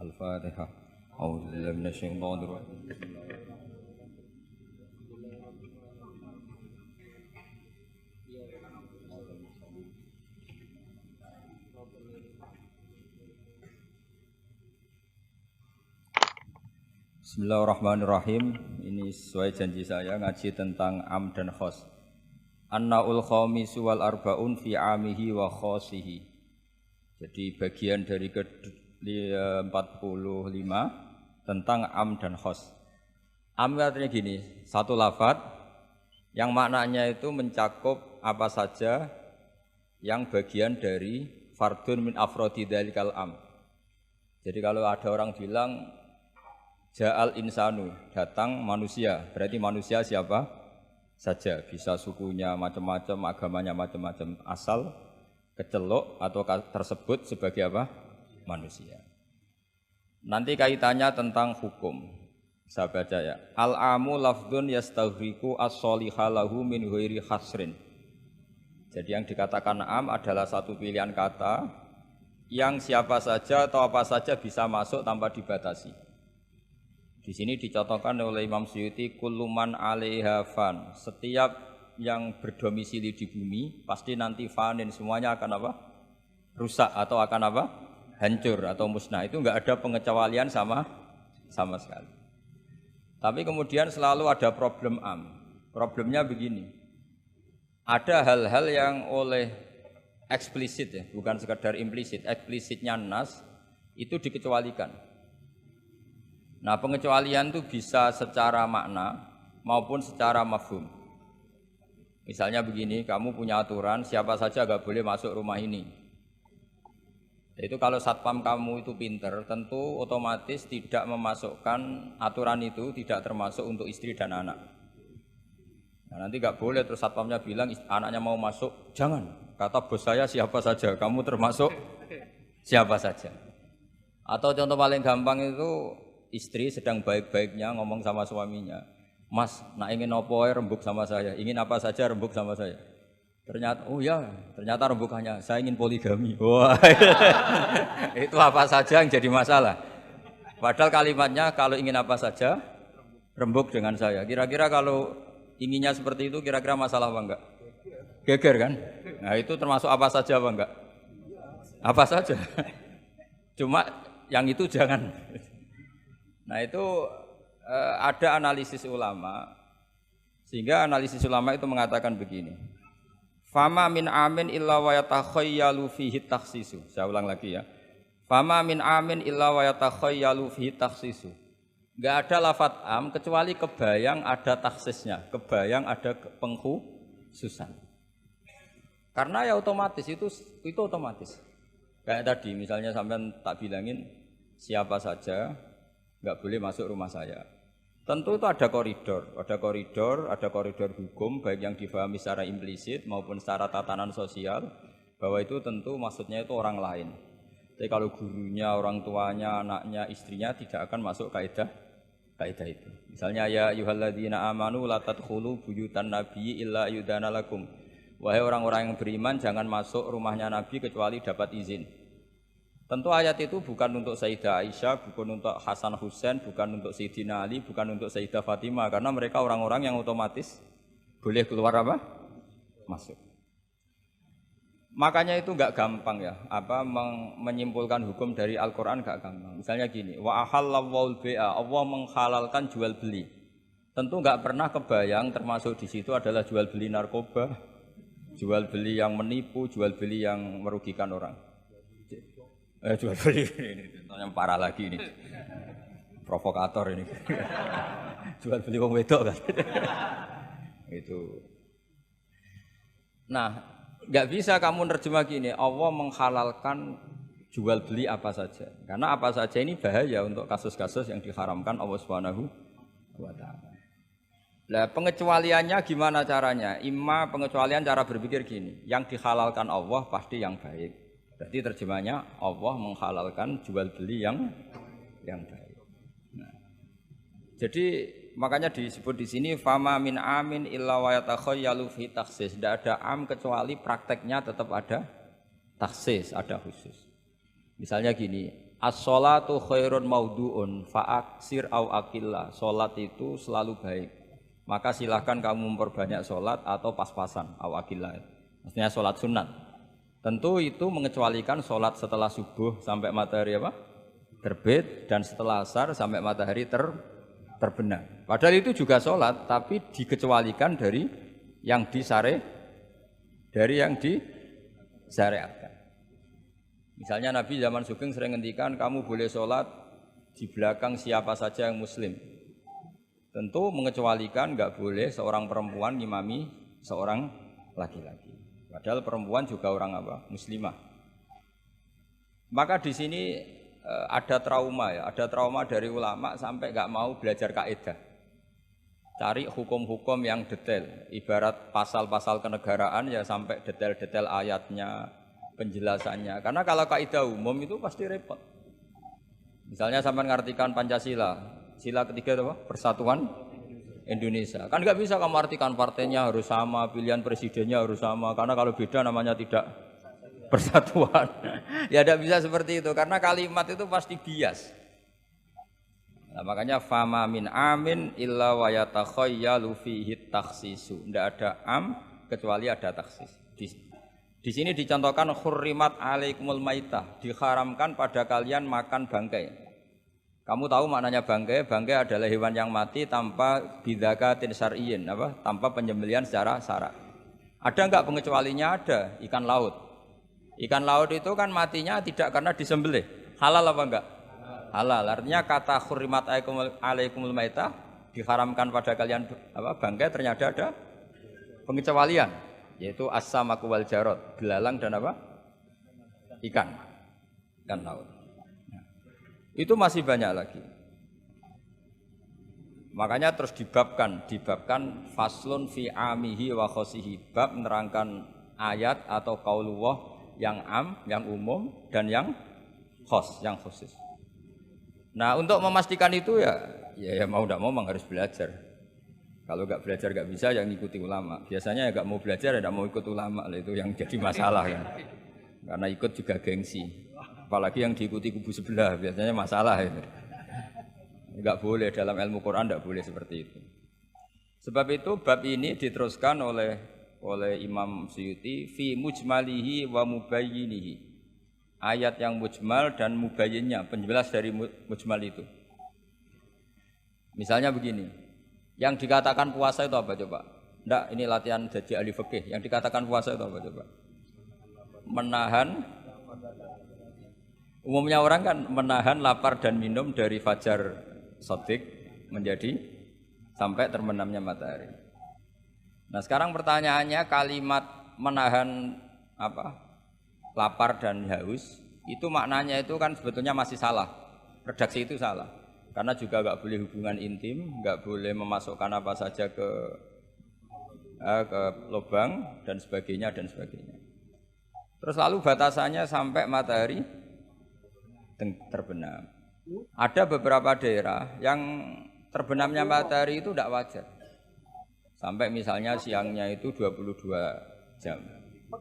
Al-Fatihah. A'udzu billahi minasyaitonir rajim. Bismillahirrahmanirrahim. Ini sesuai janji saya ngaji tentang am dan khos. An-naul khamisu wal arbaun fi amihi wa khosihi. Jadi bagian dari ke-45 tentang am dan khos. Am artinya gini, satu lafadz yang maknanya itu mencakup apa saja yang bagian dari fardun min afrodi dzalikal am. Jadi kalau ada orang bilang Ja'al insanu, datang manusia, berarti manusia siapa saja, bisa sukunya macam-macam, agamanya macam-macam, asal kecelok atau tersebut sebagai apa? Manusia. Nanti kaitannya tentang hukum. Saya baca ya. Al-amu lafdun yastaghriqu as-soliha lahu min ghairi hasrin. Jadi yang dikatakan am adalah satu pilihan kata yang siapa saja atau apa saja bisa masuk tanpa dibatasi. Di sini dicontohkan oleh Imam Suyuti, kullu man 'alaiha fan. Setiap yang berdomisili di bumi pasti nanti fanin, semuanya akan apa? Rusak atau akan apa? Hancur atau musnah. Itu enggak ada pengecualian sama sekali. Tapi kemudian selalu ada problem am. Problemnya begini. Ada hal-hal yang oleh eksplisit ya, bukan sekedar implisit. Eksplisitnya nas itu dikecualikan. Nah, pengecualian itu bisa secara makna maupun secara mafhum. Misalnya begini, kamu punya aturan siapa saja enggak boleh masuk rumah ini. Itu kalau satpam kamu itu pinter, tentu otomatis tidak memasukkan aturan itu tidak termasuk untuk istri dan anak. Nah, nanti enggak boleh terus satpamnya bilang anaknya mau masuk, jangan. Kata bos saya siapa saja, kamu termasuk siapa saja. Atau contoh paling gampang itu istri sedang baik-baiknya ngomong sama suaminya, Mas, nak ingin apa rembuk sama saya, ingin apa saja rembuk sama saya. Ternyata, oh ya, ternyata rembukannya, saya ingin poligami. Wah, itu apa saja yang jadi masalah. Padahal kalimatnya kalau ingin apa saja, rembuk dengan saya. Kira-kira kalau inginnya seperti itu, kira-kira masalah apa enggak? Geger kan? Nah itu termasuk apa saja apa enggak? Apa saja. Cuma yang itu jangan. Nah itu ada analisis ulama, sehingga analisis ulama itu mengatakan begini. Fama min amin illa wa yatakhayyalu fihi takhsisu. Saya ulang lagi ya. Fama min amin illa wa yatakhayyalu fihi takhsisu. Enggak ada lafadz am kecuali kebayang ada takhsisnya, kebayang ada pengkhususan. Karena ya otomatis itu otomatis. Kayak tadi misalnya sampean tak bilangin siapa saja enggak boleh masuk rumah saya. Tentu itu ada koridor hukum baik yang difahami secara implisit maupun secara tatanan sosial, bahwa itu tentu maksudnya itu orang lain. Tapi kalau gurunya, orang tuanya, anaknya, istrinya tidak akan masuk kaidah itu. Misalnya ya ayyuhalladzina amanu la tadkhulu buyutan nabiyyi illa yudana lakum. Wahai orang-orang yang beriman jangan masuk rumahnya Nabi kecuali dapat izin. Tentu ayat itu bukan untuk Sayyidah Aisyah, bukan untuk Hasan Husain, bukan untuk Sayyidina Ali, bukan untuk Sayyidah Fatimah, karena mereka orang-orang yang otomatis boleh keluar apa? Masuk. Makanya itu enggak gampang ya, menyimpulkan hukum dari Al-Qur'an enggak gampang. Misalnya gini, wa ahallallahu al-bai'a, Allah menghalalkan jual beli. Tentu enggak pernah kebayang termasuk di situ adalah jual beli narkoba, jual beli yang menipu, jual beli yang merugikan orang. Jual beli ini yang parah lagi ini, provokator ini. Jual beli wong wedok kan. Itu. Nah, nggak bisa kamu nerjemah gini. Allah menghalalkan jual beli apa saja. Karena apa saja ini bahaya untuk kasus-kasus yang diharamkan Allah Subhanahu wa taala. Nah, pengecualiannya gimana caranya? Imma pengecualian cara berpikir gini, yang dihalalkan Allah pasti yang baik. Berarti terjemahnya Allah menghalalkan jual beli yang baik. Nah, jadi makanya disebut di sini fama min amin illa wa yatakhayyalu fi takhsis. Tidak ada am kecuali prakteknya tetap ada takhsis, ada khusus. Misalnya gini, as-sholatu khairun maudhu'un fa'aksir au akillah. Salat itu selalu baik. Maka silahkan kamu memperbanyak salat atau pas-pasan au akillah. Maksudnya salat sunat. Tentu itu mengecualikan salat setelah subuh sampai matahari apa? Terbit dan setelah asar sampai matahari terbenam. Padahal itu juga salat tapi dikecualikan dari yang disyariatkan. Misalnya Nabi zaman Sugeng sering ngendikan kamu boleh sholat di belakang siapa saja yang muslim. Tentu mengecualikan nggak boleh seorang perempuan ngimami seorang laki-laki. Padahal perempuan juga orang apa? Muslimah. Maka di sini ada trauma ya, ada trauma dari ulama sampai nggak mau belajar kaidah. Cari hukum-hukum yang detail, ibarat pasal-pasal kenegaraan ya sampai detail-detail ayatnya, penjelasannya. Karena kalau kaidah umum itu pasti repot. Misalnya sampai mengartikan Pancasila, sila ketiga apa? Persatuan Indonesia. Kan nggak bisa kamu artikan partainya harus sama, pilihan presidennya harus sama. Karena kalau beda namanya tidak persatuan. Ya tidak bisa seperti itu. Karena kalimat itu pasti bias. Nah, makanya fama min amin illa wa yatakhayyalu fihi takhsisu. Tidak ada am kecuali ada taksis. Di sini dicontohkan hurrimat alaikumul maitah, diharamkan pada kalian makan bangkai. Kamu tahu maknanya bangkai? Bangkai adalah hewan yang mati tanpa bidzakatin syar'iyyin, apa? Tanpa penyembelihan secara syarak. Ada enggak pengecualinya? Ada, ikan laut. Ikan laut itu kan matinya tidak karena disembelih. Halal apa enggak? Halal. Artinya kata hurrimat alaikumul maitah diharamkan pada kalian apa? Bangkai ternyata ada pengecualian, yaitu as-samaku wal jarad, belalang dan apa? Ikan laut. Nah, itu masih banyak lagi. Makanya terus dibabkan faslun fi amihi wa khosihi, bab menerangkan ayat atau qaulullah yang am, yang umum dan yang khos, yang khusus. Nah, untuk memastikan itu ya mau tidak mau memang harus belajar. Kalau nggak belajar nggak bisa yang ngikuti ulama. Biasanya ya nggak mau belajar ya nggak mau ikut ulama, itu yang jadi masalah ya. Karena ikut juga gengsi. Apalagi yang diikuti kubu sebelah biasanya masalah itu. Nggak boleh dalam ilmu Quran, nggak boleh seperti itu. Sebab itu bab ini diteruskan oleh Imam Suyuti fi mujmalihi wa mubayyinihi. Ayat yang mujmal dan mubayyinnya, penjelas dari mujmal itu. Misalnya begini. Yang dikatakan puasa itu apa coba? Enggak, ini latihan jadi ahli fikih. Yang dikatakan puasa itu apa coba? Menahan. Umumnya orang kan menahan lapar dan minum dari fajar shadiq menjadi sampai terbenamnya matahari. Nah, sekarang pertanyaannya kalimat menahan apa? Lapar dan haus itu maknanya itu kan sebetulnya masih salah. Redaksi itu salah. Karena juga nggak boleh hubungan intim, nggak boleh memasukkan apa saja ke lubang dan sebagainya. Terus lalu batasannya sampai matahari terbenam. Ada beberapa daerah yang terbenamnya matahari itu tidak wajar. Sampai misalnya siangnya itu 22 jam.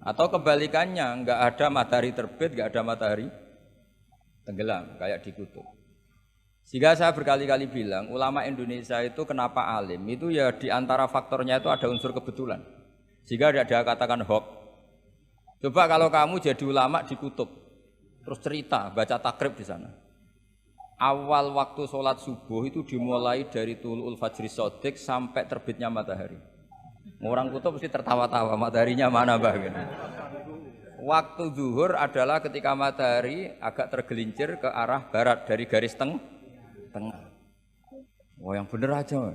Atau kebalikannya, nggak ada matahari terbit, nggak ada matahari tenggelam, kayak di kutub. Sehingga saya berkali-kali bilang, ulama Indonesia itu kenapa alim? Itu ya diantara faktornya itu ada unsur kebetulan. Sehingga ada katakan hoax. Coba kalau kamu jadi ulama di kutub, terus cerita, baca takrib di sana. Awal waktu sholat subuh itu dimulai dari tulul fajri shadiq sampai terbitnya matahari. Orang kutub mesti tertawa-tawa, mataharinya mana bah? Waktu zuhur adalah ketika matahari agak tergelincir ke arah barat dari garis tengah. Oh, yang bener aja.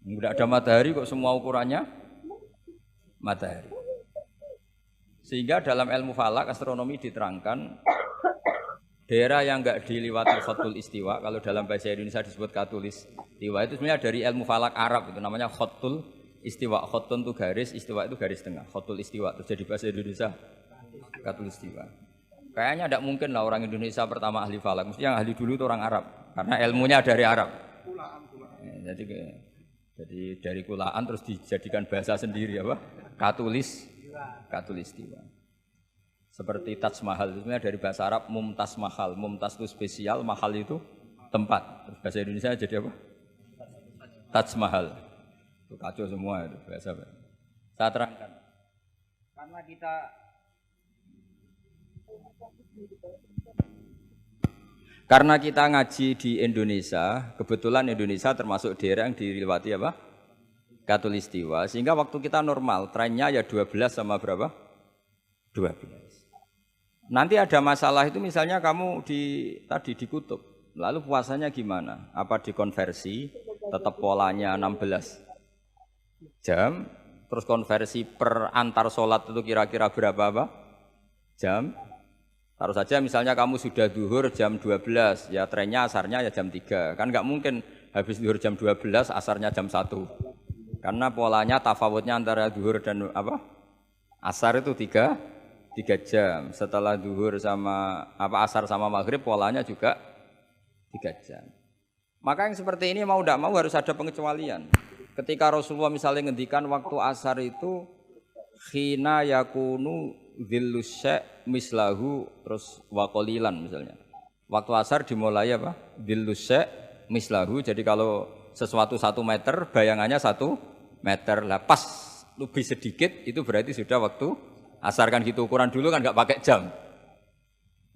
Enggak ada matahari kok semua ukurannya matahari. Sehingga dalam ilmu falak astronomi diterangkan daerah yang enggak diliwati khotul istiwa, kalau dalam bahasa Indonesia disebut katulis istiwa, itu sebenarnya dari ilmu falak Arab, itu namanya khotul istiwa. Khotun itu garis, istiwa itu garis tengah. Khotul istiwa terus jadi bahasa Indonesia katul istiwa. Kayaknya tidak mungkin lah orang Indonesia pertama ahli falak. Mesti yang ahli dulu itu orang Arab, karena ilmunya dari Arab. Jadi dari kulaan terus dijadikan bahasa sendiri apa? Katulistiwa. Seperti Taj Mahal itu sebenarnya dari bahasa Arab Mumtaz Mahal. Mumtaz itu spesial, mahal itu tempat. Terus bahasa Indonesia jadi apa? Taj Mahal. Itu kacau semua itu bahasa. Saya terangkan. Karena kita ngaji di Indonesia, kebetulan Indonesia termasuk daerah yang dilewati apa? Katulistiwa, sehingga waktu kita normal, trennya ya 12 sama berapa? 12. Nanti ada masalah itu misalnya kamu tadi di kutub, lalu puasanya gimana? Apa dikonversi, tetap polanya 16 jam, terus konversi per antar sholat itu kira-kira berapa apa? Jam? Taruh saja misalnya kamu sudah duhur jam 12, ya trennya asarnya ya jam 3. Kan nggak mungkin habis duhur jam 12, asarnya jam 1. Karena polanya tafawutnya antara duhur dan apa? Asar itu 3 jam. Setelah duhur sama asar sama maghrib polanya juga 3 jam. Maka yang seperti ini mau tidak mau harus ada pengecualian. Ketika Rasulullah misalnya ngendikan waktu asar itu khina yakunu dhillusya mislahu terus waqolilan misalnya. Waktu asar dimulai apa? Dhillusya mislahu. Jadi kalau sesuatu 1 meter bayangannya 1 meter. Lah pas lebih sedikit itu berarti sudah waktu asar kan gitu ukuran dulu kan nggak pakai jam.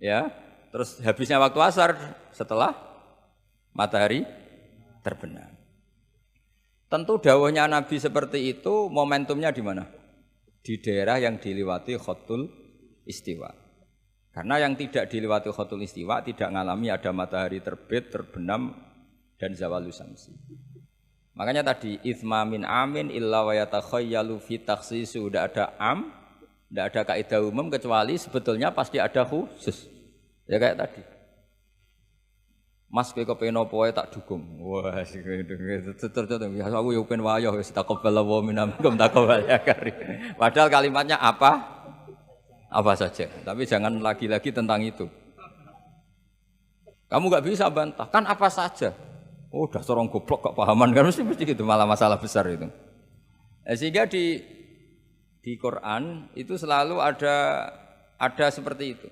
Ya. Terus habisnya waktu asar setelah matahari terbenam. Tentu dawuhnya Nabi seperti itu momentumnya di mana? Di daerah yang dilewati khotul istiwa. Karena yang tidak dilewati khotul istiwa tidak ngalami ada matahari terbit, terbenam dan zawalu samsi. Makanya tadi itsma min amin illa wa yatakhayyalu fi takhsis, sudah ada am, tidak ada kaidah umum kecuali sebetulnya pasti ada khusus. Ya kayak tadi. Mas kowe kepen apa wae tak dukung. Wah, aku yo pengen wayo wis taqabbal wa minkum taqabbal ya kari. Padahal kalimatnya apa? Apa saja. Tapi jangan lagi-lagi tentang itu. Kamu enggak bisa bantah. Kan apa saja. Oh, dasar orang goblok kok pahaman kan mesti gitu malah masalah besar itu. Sehingga di Quran itu selalu ada seperti itu.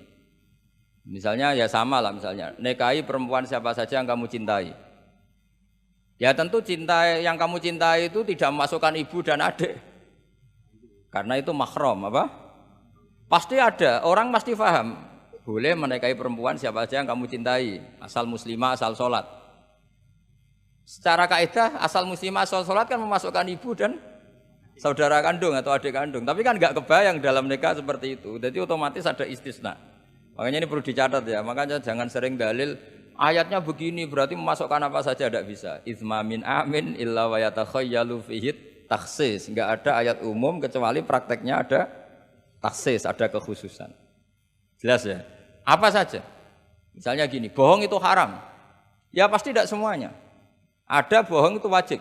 Misalnya ya sama lah misalnya, nikahi perempuan siapa saja yang kamu cintai. Ya tentu cinta yang kamu cintai itu tidak memasukkan ibu dan adik. Karena itu mahram apa? Pasti ada, orang pasti paham. Boleh menikahi perempuan siapa saja yang kamu cintai, asal muslimah, asal sholat. Secara kaidah asal muslimah, asal sholat kan memasukkan ibu dan saudara kandung atau adik kandung. Tapi kan nggak kebayang dalam nikah seperti itu. Jadi otomatis ada istisna. Makanya ini perlu dicatat ya, makanya jangan sering dalil ayatnya begini berarti memasukkan apa saja, tidak bisa. Itsma min amin illa wa yatakhayyalu fihi takhsis. Enggak ada ayat umum kecuali prakteknya ada takhsis, ada kekhususan. Jelas ya? Apa saja? Misalnya gini, bohong itu haram. Ya pasti tidak semuanya. Ada bohong itu wajib.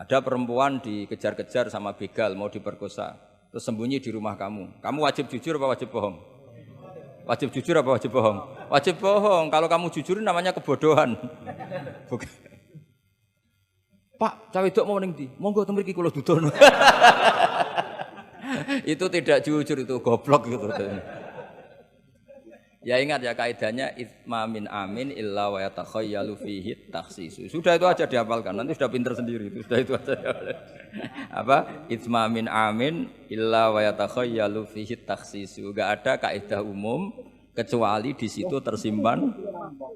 Ada perempuan dikejar-kejar sama begal mau diperkosa, terus sembunyi di rumah kamu. Kamu wajib jujur apa wajib bohong? Wajib jujur apa wajib bohong? Wajib bohong. Kalau kamu jujur namanya kebodohan. Bukan. Pak, cawe dok mau ning ndi? Monggo temriki kula dudono. Itu tidak jujur, itu goblok gitu. Ya ingat ya kaidahnya itsma min amin illa wa yatakhayyalu fihi takhsis. Sudah itu aja dihafalkan. Nanti sudah pinter sendiri itu. Sudah itu aja. Apa? Itsma min amin illa wa yatakhayyalu fihi takhsis. Enggak ada kaidah umum kecuali di situ tersimpan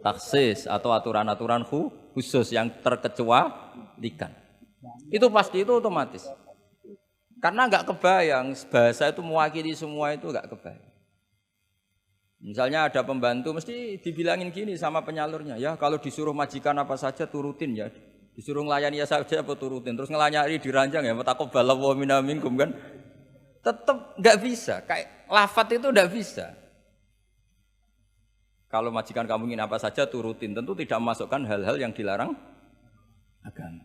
takhsis atau aturan-aturan khusus yang terkecualikan. Itu pasti, itu otomatis. Karena enggak kebayang bahasa itu mewakili semua, itu enggak kebayang. Misalnya ada pembantu mesti dibilangin gini sama penyalurnya, ya kalau disuruh majikan apa saja turutin ya, disuruh ngelayani ya saja apa turutin, terus ngelayani diranjang ya taqabbalallahu minna minkum kan, tetap nggak bisa, kayak lafat itu nggak bisa. Kalau majikan kamu ingin apa saja turutin, tentu tidak memasukkan hal-hal yang dilarang agama.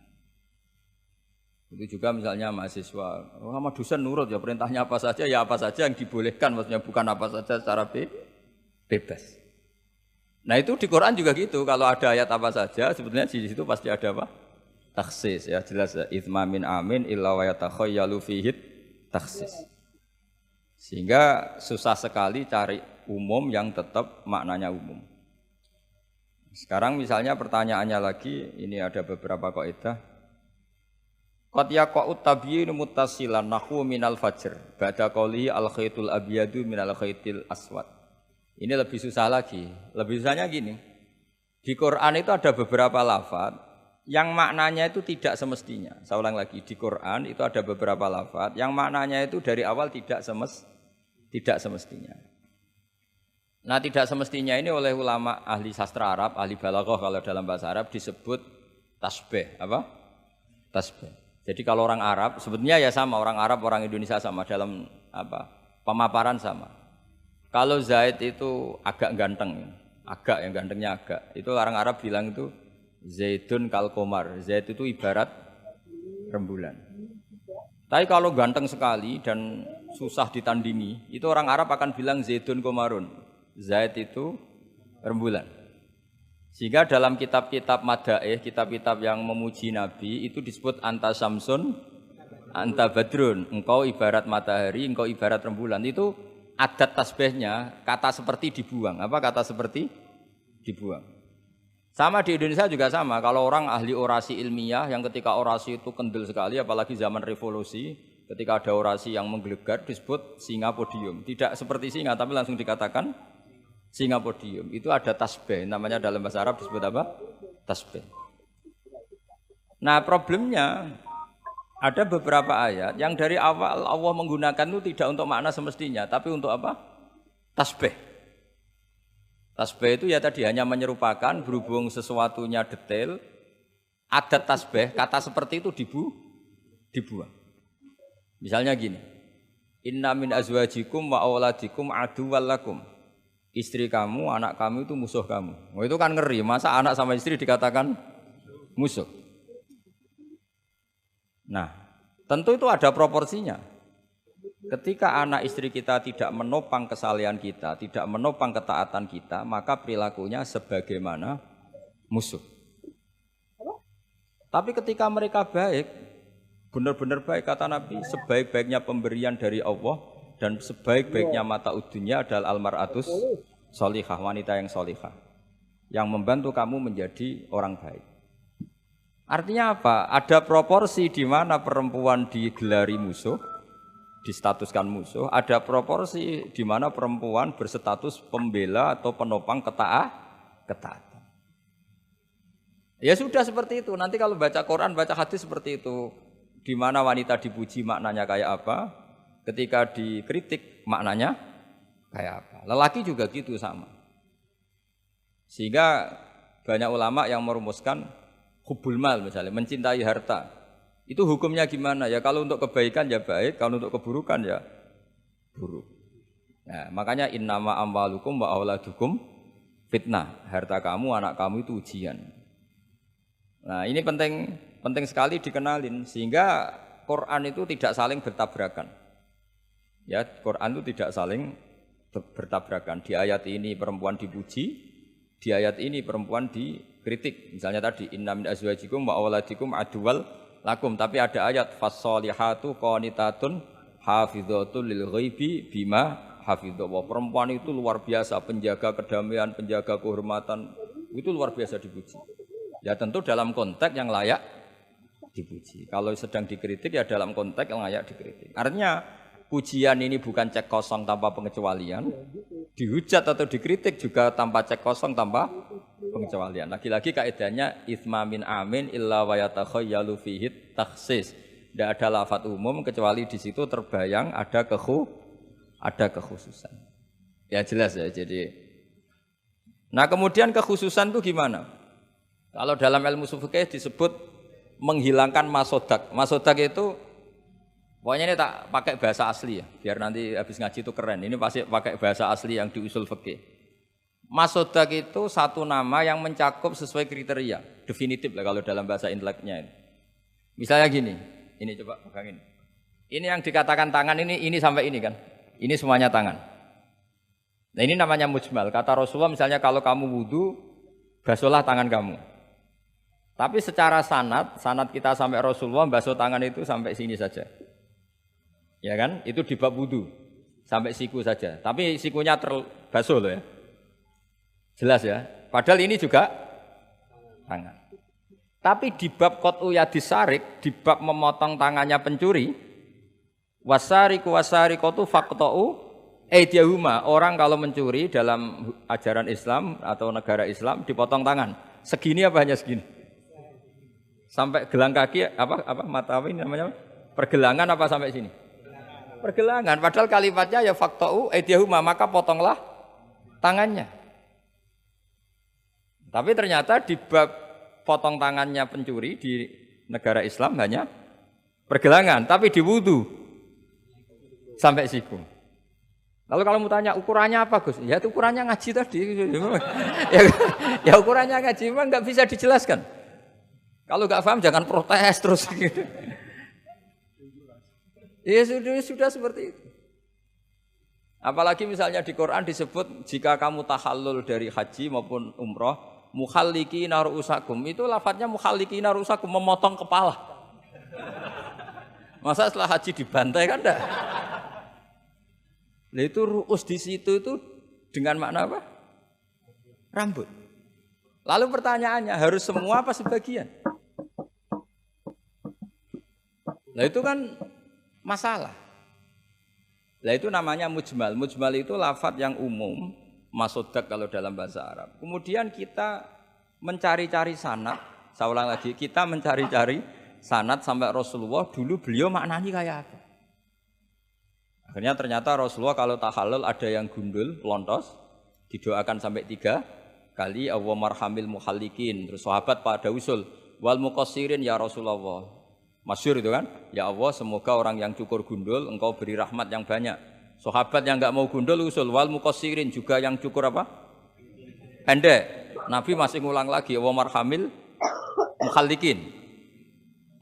Itu juga misalnya mahasiswa, sama dosen nurut ya perintahnya apa saja ya apa saja yang dibolehkan, maksudnya bukan apa saja secara bebas. Nah itu di Quran juga gitu. Kalau ada ayat apa saja, sebetulnya di situ pasti ada apa? Takhsis ya, jelas ya. Itsma min amin illa wa yatakhayyalu fihi takhsis. Sehingga susah sekali cari umum yang tetap maknanya umum. Sekarang misalnya pertanyaannya lagi, ini ada beberapa kaidah. Qad yaqa'u tabyinu muttasilan nahwu minal fajr ba'da qawli al khaitul abyadu minal khaitil aswad. Ini lebih susah lagi. Lebih susahnya gini. Di Quran itu ada beberapa lafaz yang maknanya itu tidak semestinya. Saya ulang lagi, di Quran itu ada beberapa lafaz yang maknanya itu dari awal tidak semestinya. Nah, tidak semestinya ini oleh ulama ahli sastra Arab, ahli balaghah kalau dalam bahasa Arab disebut tasbih. Apa? Tasbih. Jadi kalau orang Arab sebetulnya ya sama, orang Arab, orang Indonesia sama dalam apa? Pemaparan sama. Kalau Zaid itu agak ganteng, agak yang gantengnya agak. Itu orang Arab bilang itu Zaidun kal qamar. Zaid itu ibarat rembulan. Tapi kalau ganteng sekali dan susah ditandingi, itu orang Arab akan bilang Zaidun qamarun. Zaid itu rembulan. Sehingga dalam kitab-kitab madaih, kitab-kitab yang memuji Nabi itu disebut anta samsun, anta badrun. Engkau ibarat matahari, engkau ibarat rembulan. Itu adat tasbihnya, kata seperti dibuang. Apa kata seperti dibuang? Sama di Indonesia juga sama. Kalau orang ahli orasi ilmiah yang ketika orasi itu kendel sekali, apalagi zaman revolusi, ketika ada orasi yang menggelegar disebut singa podium. Tidak seperti singa, tapi langsung dikatakan singa podium. Itu ada tasbih, namanya dalam bahasa Arab disebut apa? Tasbih. Nah problemnya ada beberapa ayat yang dari awal Allah menggunakan itu tidak untuk makna semestinya, tapi untuk apa? Tasbih. Tasbih itu ya tadi hanya menyerupakan berhubung sesuatunya detail. Adat tasbih, kata seperti itu dibuang. Misalnya gini. Inna min azwajikum wa auladikum aduwwal lakum. Istri kamu, anak kamu itu musuh kamu. Oh, itu kan ngeri, masa anak sama istri dikatakan musuh. Nah, tentu itu ada proporsinya. Ketika anak istri kita tidak menopang kesalehan kita, tidak menopang ketaatan kita, maka perilakunya sebagaimana musuh. Tapi ketika mereka baik, benar-benar baik kata Nabi, sebaik-baiknya pemberian dari Allah dan sebaik-baiknya mata udunya adalah almaratus solihah, wanita yang solihah, yang membantu kamu menjadi orang baik. Artinya apa? Ada proporsi di mana perempuan digelari musuh, distatuskan musuh, ada proporsi di mana perempuan berstatus pembela atau penopang ketaatan. Ya sudah seperti itu. Nanti kalau baca Quran, baca hadis seperti itu. Di mana wanita dipuji maknanya kayak apa, ketika dikritik maknanya kayak apa. Lelaki juga gitu sama. Sehingga banyak ulama yang merumuskan hubbul mal misalnya, mencintai harta. Itu hukumnya gimana? Ya kalau untuk kebaikan ya baik, kalau untuk keburukan ya buruk. Nah, makanya innama amwalukum wa auladukum fitnah. Harta kamu, anak kamu itu ujian. Nah, ini penting sekali dikenalin sehingga Quran itu tidak saling bertabrakan. Ya, Quran itu tidak saling bertabrakan. Di ayat ini perempuan dipuji, di ayat ini perempuan dikritik. Misalnya tadi inna min azwajikum wa auladikum aduwwal lakum, tapi ada ayat fassolihatu qanitatun hafidzatul lil ghaibi bima hafidza. Perempuan itu luar biasa, penjaga kedamaian, penjaga kehormatan, itu luar biasa dipuji. Ya tentu dalam konteks yang layak dipuji. Kalau sedang dikritik ya dalam konteks yang layak dikritik. Artinya pujian ini bukan cek kosong tanpa pengecualian, dihujat atau dikritik juga tanpa cek kosong tanpa pengecualian. Lagi-lagi kaidahnya itsma min amin illa wa yatakhayyalu fihi takhsis. Tidak ada lafaz umum kecuali di situ terbayang ada kekhususan. Ya jelas ya. Jadi nah kemudian kekhususan itu gimana? Kalau dalam ilmu fikih disebut menghilangkan masodak. Masodak itu pokoknya ini tak pakai bahasa asli ya, biar nanti habis ngaji itu keren. Ini pasti pakai bahasa asli yang di usul fikih. Masodak itu satu nama yang mencakup sesuai kriteria, definitif lah kalau dalam bahasa inteleknya. Misalnya gini, ini coba pegangin. Ini yang dikatakan tangan ini sampai ini kan, ini semuanya tangan. Nah ini namanya mujmal. Kata Rasulullah misalnya kalau kamu wudu, basuhlah tangan kamu. Tapi secara sanad kita sampai Rasulullah basuh tangan itu sampai sini saja. Ya kan? Itu di bab wudu. sampai siku saja. Tapi sikunya terbasuh loh ya. Jelas ya. Padahal ini juga tangan. Tapi di bab qat'u yadis sarik, di bab memotong tangannya pencuri, wasariqu wasariqatu faqta'u aydiyahuma. Orang kalau mencuri dalam ajaran Islam atau negara Islam dipotong tangan. Segini apa hanya segini? Sampai gelang kaki apa mata ini namanya? Pergelangan apa sampai sini? Pergelangan. Padahal kalimatnya ya faqta'u aydiyahuma, maka potonglah tangannya. Tapi ternyata di bab potong tangannya pencuri di negara Islam hanya pergelangan, tapi di wudu sampai siku. Lalu kalau mau tanya ukurannya apa Gus? Ya itu ukurannya ngaji tadi. ya ukurannya ngaji memang nggak bisa dijelaskan. Kalau nggak paham jangan protes terus. Ya sudah seperti itu. Apalagi misalnya di Quran disebut jika kamu tahallul dari haji maupun umroh, mukhallikina ru'usakum, itu lafadznya mukhallikina ru'usakum, memotong kepala. Masa setelah haji dibantai kan enggak? Nah itu ru'us di situ itu dengan makna apa? Rambut. Lalu pertanyaannya harus semua apa sebagian? Nah itu kan masalah. Nah itu namanya mujmal. Mujmal itu lafadz yang umum, masodak kalau dalam bahasa Arab. Kemudian kita mencari-cari sanad, saya ulang lagi, kita mencari-cari sanad sampai Rasulullah dulu beliau maknanya kayak apa. Akhirnya ternyata Rasulullah kalau tahallul ada yang gundul, lontos, didoakan sampai 3 kali, Allahumma marhamil muhallikin. Terus sahabat pada usul, wal muqassirin ya Rasulullah. Masyhur itu kan, ya Allah semoga orang yang cukur gundul engkau beri rahmat yang banyak. Sahabat yang enggak mau gundul usul wal muqassirin, juga yang cukur apa? Pendek. Nabi masih ngulang lagi wa marhamil mukhallikin.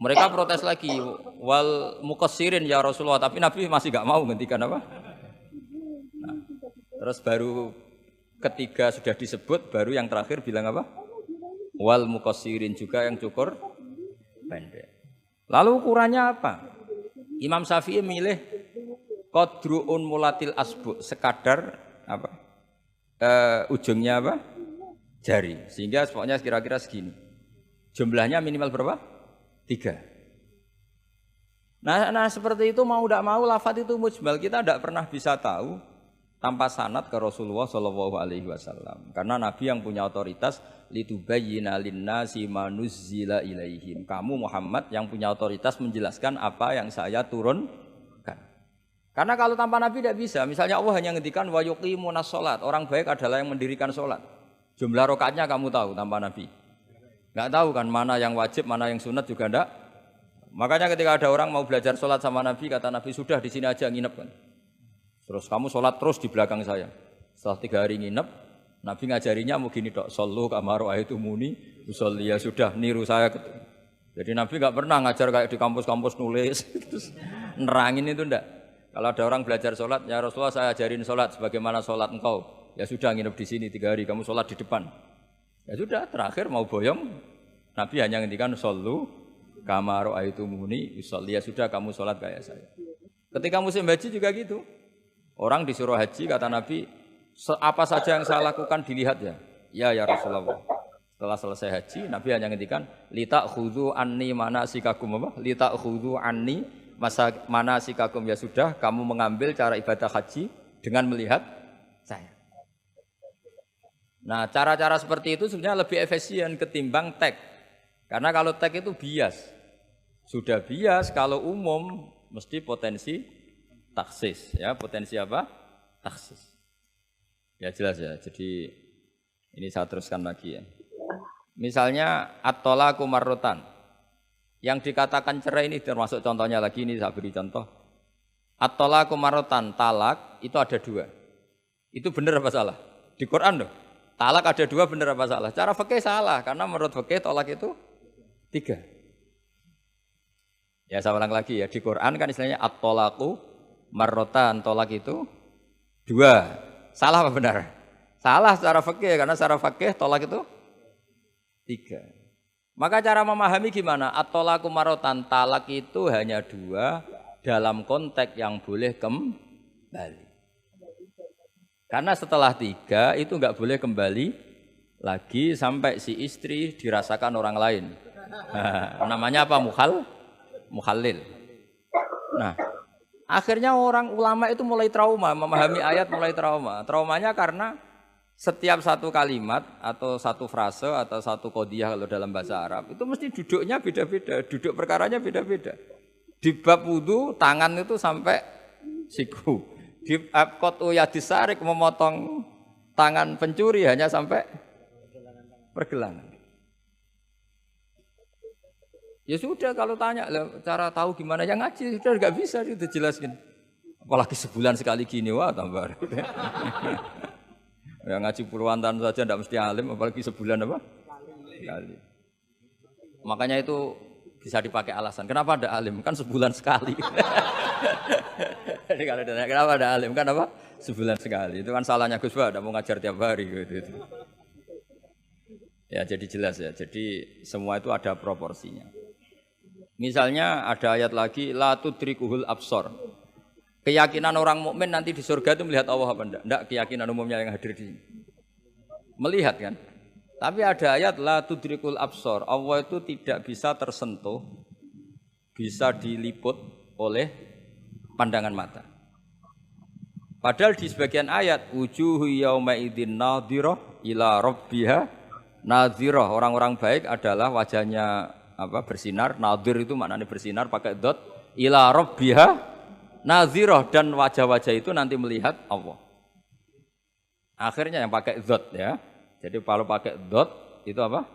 Mereka protes lagi wal muqassirin ya Rasulullah, tapi Nabi masih enggak mau ngendikan apa? Nah, terus baru ketiga sudah disebut, baru yang terakhir bilang apa? Wal muqassirin, juga yang cukur pendek. Lalu ukurannya apa? Imam Syafi'i milih qadru'un mulatil asbu, sekadar apa? Ujungnya apa? Jari. Sehingga pokoknya kira-kira segini. Jumlahnya minimal berapa? 3. Nah seperti itu mau tidak mau lafadz itu mujmal. Kita tidak pernah bisa tahu tanpa sanad ke Rasulullah Shallallahu Alaihi Wasallam. Karena Nabi yang punya otoritas litubayyina linnasi ma nuzzila ilaihim. Kamu Muhammad yang punya otoritas menjelaskan apa yang saya turunkan. Karena kalau tanpa Nabi tidak bisa. Misalnya Allah hanya ngendikan wa yuqimunas shalat. Orang baik adalah yang mendirikan sholat. Jumlah rakaatnya kamu tahu tanpa Nabi. Enggak tahu kan mana yang wajib, mana yang sunat juga enggak. Makanya ketika ada orang mau belajar sholat sama Nabi, kata Nabi sudah di sini aja nginep kan. Terus kamu sholat terus di belakang saya. Setelah 3 hari nginep, Nabi ngajarinya mau gini dok, sallu kama ra'aitumuni usolli, ya sudah niru saya. Jadi Nabi enggak pernah ngajar kayak di kampus-kampus nulis terus nerangin itu enggak. Kalau ada orang belajar sholat, ya Rasulullah saya ajarin sholat sebagaimana sholat engkau. Ya sudah nginep di sini 3 hari, kamu sholat di depan. Ya sudah, terakhir mau boyong, Nabi hanya ngendikan sallu kama ra'aitumuni usolli, ya sudah kamu sholat kayak saya. Ketika musim haji juga gitu. Orang disuruh haji, kata Nabi, apa saja yang saya lakukan dilihat ya. Ya Rasulullah. Setelah selesai haji, Nabi hanya ngendikan litakhudhu anni manasikakum apa? Litakhudhu anni manasikakum, ya sudah kamu mengambil cara ibadah haji dengan melihat saya. Nah, cara-cara seperti itu sebenarnya lebih efisien ketimbang tag. Karena kalau tag itu bias. Sudah bias, kalau umum mesti potensi taksis, ya, potensi apa? Taksis. Ya jelas ya. Jadi ini saya teruskan lagi ya. Misalnya at-thalaqu marratan. Yang dikatakan cerai ini termasuk contohnya lagi, ini saya beri contoh. At-thalaqu marratan, talak itu ada 2. Itu benar apa salah? Di Quran loh. Talak ada 2, benar apa salah? Cara fikih salah, karena menurut fikih talak itu 3. Ya saya ulang lagi ya, di Quran kan istilahnya at-thalaqu marratan, talak itu 2. Salah apa benar? Salah secara fikih, karena secara fikih talak itu 3. Maka cara memahami gimana? At-thalaqu marratan, talak itu hanya 2 dalam konteks yang boleh kembali. Karena setelah 3 itu enggak boleh kembali lagi sampai si istri dirasakan orang lain. Nah, namanya apa? Mukhallil. Nah, akhirnya orang ulama itu mulai trauma, memahami ayat mulai trauma. Traumanya karena setiap satu kalimat atau satu frase atau satu qodiyah kalau dalam bahasa Arab itu mesti duduknya beda-beda, duduk perkaranya beda-beda. Di bab wudu tangan itu sampai siku. Di bab qat'u yadis sarik memotong tangan pencuri hanya sampai pergelangan. Ya sudah kalau tanya cara tahu gimana yang ngaji sudah nggak bisa itu jelaskan. Apalagi sebulan sekali gini wah tambah. Ya ngaji puluhan tahun saja tidak mesti alim apalagi sebulan apa? Sekali. Makanya itu bisa dipakai alasan. Kenapa ada alim? Kan sebulan sekali. Jadi kalau ditanya kenapa ada alim kan apa? Sebulan sekali. Itu kan salahnya Gus Ba, mau ngajar tiap hari gitu. Ya jadi jelas ya. Jadi semua itu ada proporsinya. Misalnya ada ayat lagi la tudrikuhul absor. Keyakinan orang mukmin nanti di surga itu melihat Allah apa enggak? Enggak, keyakinan umumnya yang hadir di sini. Melihat kan? Tapi ada ayat la tudrikul absor. Allah itu tidak bisa tersentuh, bisa diliput oleh pandangan mata. Padahal di sebagian ayat wujuhu yauma idzin nadhirah ila rabbiha nadhirah. Orang-orang baik adalah wajahnya apa bersinar, nadhir itu maknanya bersinar pakai dot, ila rabbiha nadhirah dan wajah-wajah itu nanti melihat Allah. Akhirnya yang pakai dot ya. Jadi kalau pakai dot itu apa?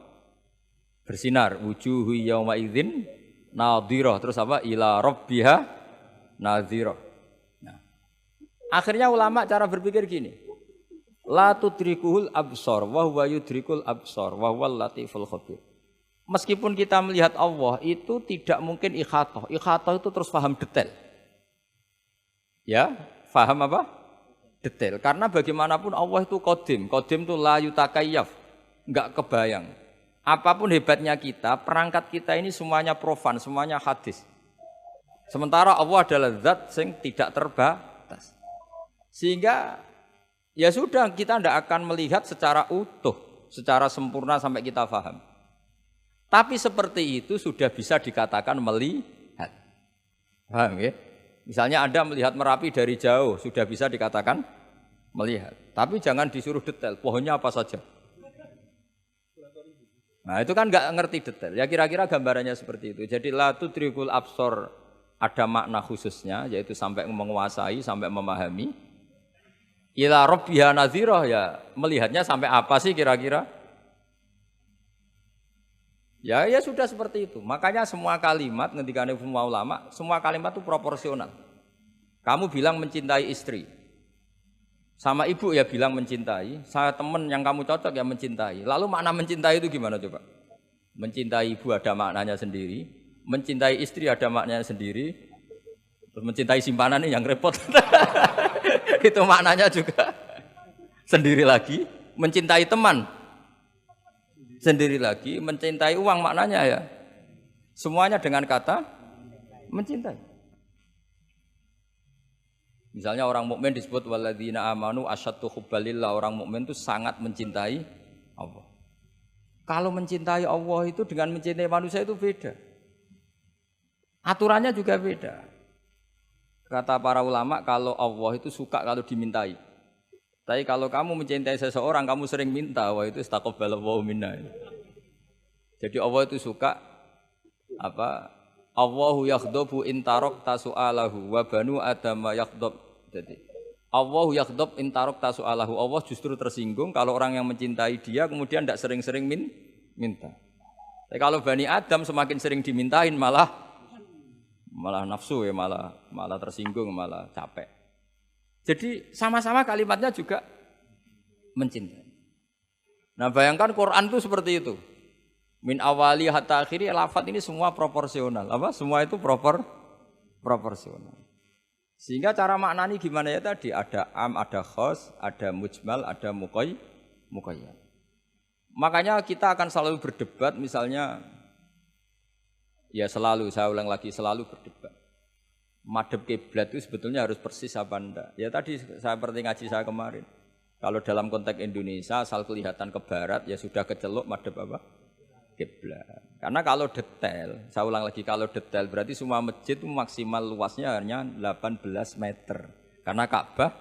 Bersinar, wujuhu yauma idzin nadhirah terus apa? Ila rabbiha nadhirah. Nah. Akhirnya ulama cara berpikir gini. La tudrikuhul absor wa huwa yudrikul absor wa huwal latiful khabir. Meskipun kita melihat Allah itu tidak mungkin ikhatah. Ikhatah itu terus paham detail. Ya, paham apa? Detail. Karena bagaimanapun Allah itu qadim. Qadim itu la yutakayyaf. Enggak kebayang. Apapun hebatnya kita, perangkat kita ini semuanya profan, semuanya hadis. Sementara Allah adalah zat yang tidak terbatas. Sehingga ya sudah kita tidak akan melihat secara utuh, secara sempurna sampai kita paham. Tapi seperti itu sudah bisa dikatakan melihat. Paham ya? Misalnya Anda melihat Merapi dari jauh, sudah bisa dikatakan melihat. Tapi jangan disuruh detail, pohonnya apa saja. Nah itu kan nggak ngerti detail. Ya kira-kira gambarannya seperti itu. Jadi la tudrikul absor ada makna khususnya, yaitu sampai menguasai, sampai memahami. Ila rabbiha nadhirah ya melihatnya sampai apa sih kira-kira? Ya sudah seperti itu. Makanya semua kalimat ketika semua ulama, semua kalimat itu proporsional. Kamu bilang mencintai istri. Sama ibu ya bilang mencintai, saya teman yang kamu cocok ya mencintai. Lalu makna mencintai itu gimana coba? Mencintai ibu ada maknanya sendiri, mencintai istri ada maknanya sendiri. Terus mencintai simpanan ini yang repot. Itu maknanya juga sendiri lagi. Mencintai teman sendiri lagi, mencintai uang maknanya ya. Semuanya dengan kata mencintai. Misalnya orang mukmin disebut walladzina amanu asyaddu hubbalillah, orang mukmin itu sangat mencintai Allah. Kalau mencintai Allah itu dengan mencintai manusia itu beda. Aturannya juga beda. Kata para ulama kalau Allah itu suka kalau dimintai. Tapi kalau kamu mencintai seseorang, kamu sering minta, wah itu istaqabbalallahu minna. Jadi Allah itu suka apa? Allahu yaghdabu in tarakta su'alahu wa banu adama yaghdab. Jadi Allahu yaghdabu in tarakta su'alahu. Allah justru tersinggung kalau orang yang mencintai dia kemudian tidak sering-sering minta. Tapi kalau Bani Adam semakin sering dimintain malah nafsu ya, malah tersinggung, malah capek. Jadi sama-sama kalimatnya juga mencintai. Nah bayangkan Quran itu seperti itu. Min awali hatta akhiri lafaz ini semua proporsional. Apa? Semua itu proporsional. Sehingga cara maknani gimana ya tadi? Ada am, ada khos, ada mujmal, ada muqayyad. Makanya kita akan selalu berdebat misalnya ya selalu, saya ulang lagi, selalu berdebat. Madhab kiblat itu sebetulnya harus persis apa enggak? Ya tadi saya seperti ngaji saya kemarin. Kalau dalam konteks Indonesia asal kelihatan ke barat ya sudah keceluk madhep apa? Kiblat. Karena kalau detail, saya ulang lagi kalau detail berarti semua masjid itu maksimal luasnya hanya 18 meter. Karena Ka'bah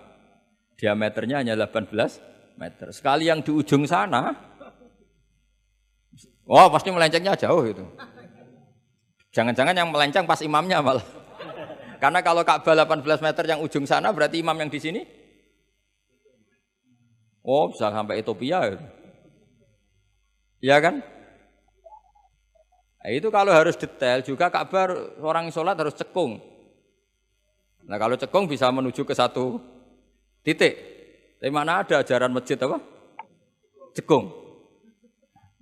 diameternya hanya 18 meter. Sekali yang di ujung sana, oh pasti melencengnya jauh itu. Jangan-jangan yang melenceng pas imamnya malah. Karena kalau Ka'bah 18 meter yang ujung sana berarti imam yang di sini, oh bisa sampai Ethiopia itu. Iya kan? Nah, itu kalau harus detail juga Ka'bah orang sholat harus cekung. Nah kalau cekung bisa menuju ke satu titik. Tapi mana ada ajaran masjid apa? Cekung.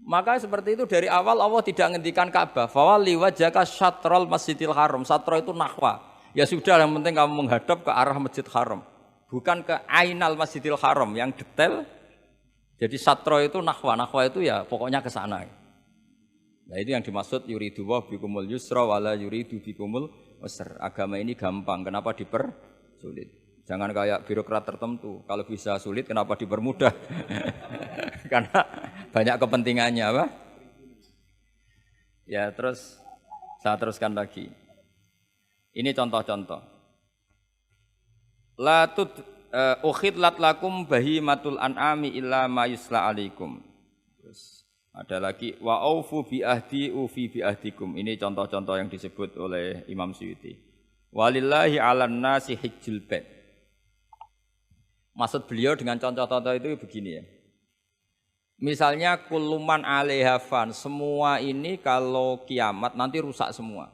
Maka seperti itu dari awal Allah tidak menghentikan Ka'bah. Fawalli wajhaka syatrul masjidil haram. Satro itu nahwa. Ya sudah yang penting kamu menghadap ke arah masjid haram. Bukan ke ainal masjidil haram yang detail. Jadi satro itu nahwa. Nahwa itu ya pokoknya ke sana. Nah itu yang dimaksud yuridu wa bikumul yusra wala yuridu bikumul usra. Agama ini gampang, kenapa dipersulit? Jangan kayak birokrat tertentu, kalau bisa sulit kenapa dipermudah? Karena banyak kepentingannya, apa? Ya terus saya teruskan lagi. Ini contoh-contoh. La tut ukhidlat lakum bahimatul an'ami illa ma yusla alaikum. Terus ada lagi wa aufu bi ahdi ufi bi ahdikum. Ini contoh-contoh yang disebut oleh Imam Suyuti. Walillahi 'alan nasi hijjul bait. Maksud beliau dengan contoh-contoh itu begini ya. Misalnya kulluman 'alaiha fan, semua ini kalau kiamat nanti rusak semua.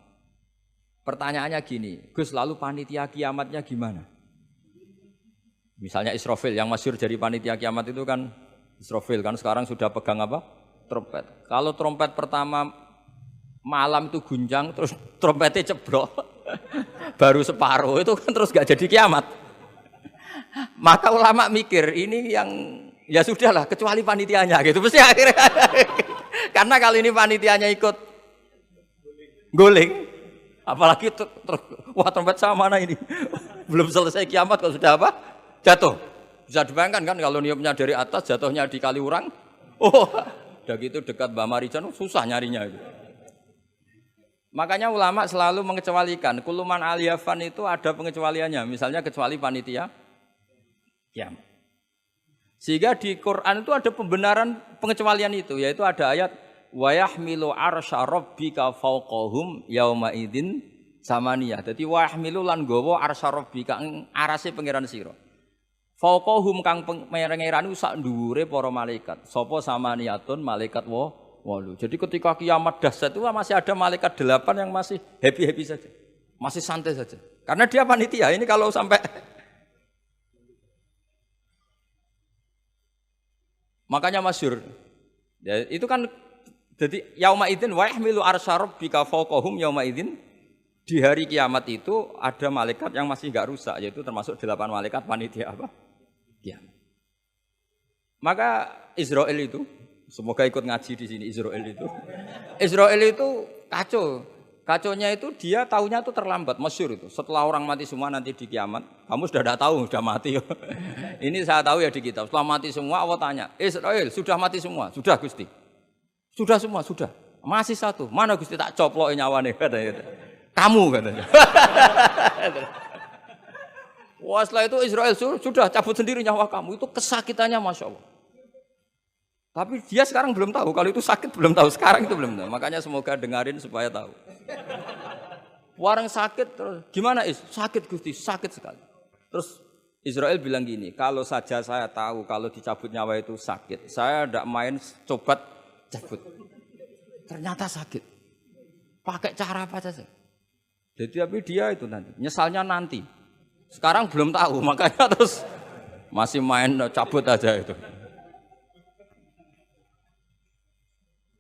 Pertanyaannya gini, Gus lalu panitia kiamatnya gimana? Misalnya Israfil yang masyhur dari panitia kiamat itu kan Israfil kan sekarang sudah pegang apa? Trompet. Kalau trompet pertama malam itu gunjang, terus trompetnya ceblok, baru separuh itu kan terus gak jadi kiamat. Maka ulama mikir ini yang ya sudahlah, kecuali panitianya gitu. Mesti akhirnya karena kalau ini panitianya ikut guling, apalagi wah trompet sama mana ini belum selesai kiamat kalau sudah apa jatuh. Bisa dibayangkan kan kalau niupnya dari atas jatuhnya di Kaliurang. Oh. Udah gitu dekat Mbak Marijan susah nyarinya itu. Makanya ulama selalu mengecualikan. Kuluman aliyafan itu ada pengecualiannya. Misalnya kecuali panitia kiamat. Sehingga di Quran itu ada pembenaran pengecualian itu. Yaitu ada ayat wa yahmilu arsya rabbika fawqahum yauma idzin samaniyah. Jadi wa yahmilu lan gawa arsya rabbika arase pangeran sira. Fauqahum kang pangeran sak dhuwure para malaikat. Sapa samaniyatun malaikat 8. Jadi ketika kiamat dahsyat itu masih ada malaikat 8 yang masih happy-happy saja. Masih santai saja. Karena dia panitia. Ini kalau sampai makanya masyhur. Ya, itu kan jadi yauma idzin wa yahmilu arsya rabbika fauqahum yauma idzin. Di hari kiamat itu ada malaikat yang masih enggak rusak, yaitu termasuk 8 malaikat panitia apa? Kiamat. Maka Israel itu, semoga ikut ngaji di sini Israel itu kacau. Kacaunya itu dia tahunya itu terlambat, masyhur itu. Setelah orang mati semua nanti di kiamat, kamu sudah tidak tahu, sudah mati. Ini saya tahu ya di kitab. Setelah mati semua Allah tanya, Israel sudah mati semua? Sudah Gusti. Sudah semua, sudah. Masih satu. Mana Gusti tak coplok nyawane katanya. Kamu katanya. Wah setelah itu Israel sudah cabut sendiri nyawa kamu. Itu kesakitannya Masya Allah. Tapi dia sekarang belum tahu. Kalau itu sakit belum tahu. Sekarang itu belum tahu. Makanya semoga dengarin supaya tahu. Warang sakit terus. Gimana Is? Sakit Gusti, sakit sekali. Terus Israel bilang gini, kalau saja saya tahu kalau dicabut nyawa itu sakit, saya tidak main coba cabut. Ternyata sakit. Pakai cara apa saja. Jadi tapi dia itu nanti, nyesalnya nanti. Sekarang belum tahu, makanya terus masih main cabut aja itu.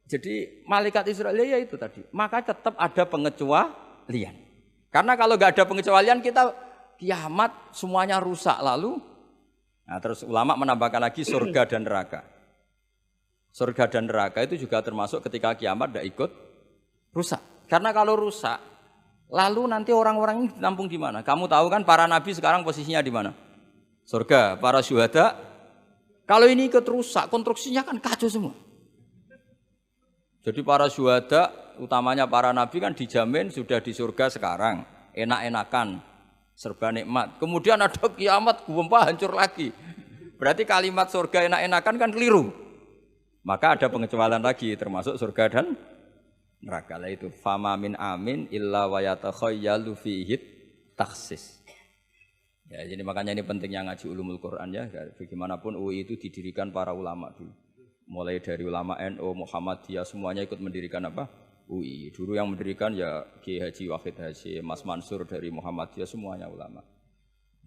Jadi malaikat Israel ya itu tadi. Maka tetap ada pengecualian. Karena kalau nggak ada pengecualian kita kiamat semuanya rusak lalu. Nah terus ulama menambahkan lagi surga dan neraka. Surga dan neraka itu juga termasuk ketika kiamat tidak ikut rusak. Karena kalau rusak, lalu nanti orang-orang ini ditampung di mana? Kamu tahu kan para nabi sekarang posisinya di mana? Surga. Para syuhada Kalau ini ikut rusak, konstruksinya kan kacau semua. Jadi para syuhada, utamanya para nabi kan dijamin sudah di surga sekarang, enak-enakan, serba nikmat. Kemudian ada kiamat, gempa hancur lagi. Berarti kalimat surga enak-enakan kan keliru. Maka ada pengecualian lagi, termasuk surga dan neraka. Lah itu fama min amin illa wa yatakhayyalu fihi taksis. Ya, jadi makanya ini pentingnya ngaji ulumul Quran ya. Bagaimanapun UI itu didirikan para ulama dulu. Mulai dari ulama NU, Muhammadiyah semuanya ikut mendirikan apa? UI. Dulu yang mendirikan ya Ki Haji Wahid Hasyim, Mas Mansur dari Muhammadiyah semuanya ulama.